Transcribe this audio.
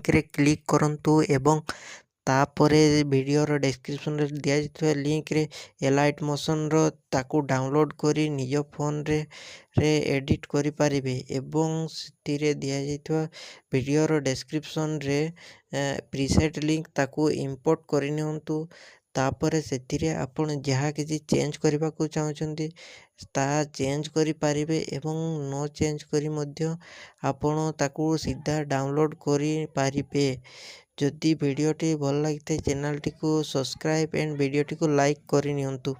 Link रे click करंतु एवं तापर वीडियोर डिस्क्रिप्शन रे दिया जाइଥିବା लिंक रे एलाइट मोशन रो ताकू डाउनलोड करी निज फोन रे एडिट करि पारिबे एवं सेतिरे दिया जाइଥିବା वीडियोर डिस्क्रिप्शन रे प्रीसेट लिंक ताकू इंपोर्ट करि नियंतु तापर सेतिरे आपण जहा किछि चेंज करबा को चाहउछंती ता चेंज करि पारिबे एवं नो चेंज करी मध्य आपण ताकू सीधा डाउनलोड करि पारिबे। जदि वीडियोटी भल लगिथे चैनल टी को सब्सक्राइब एंड वीडियोटी को लाइक करि नियंतु।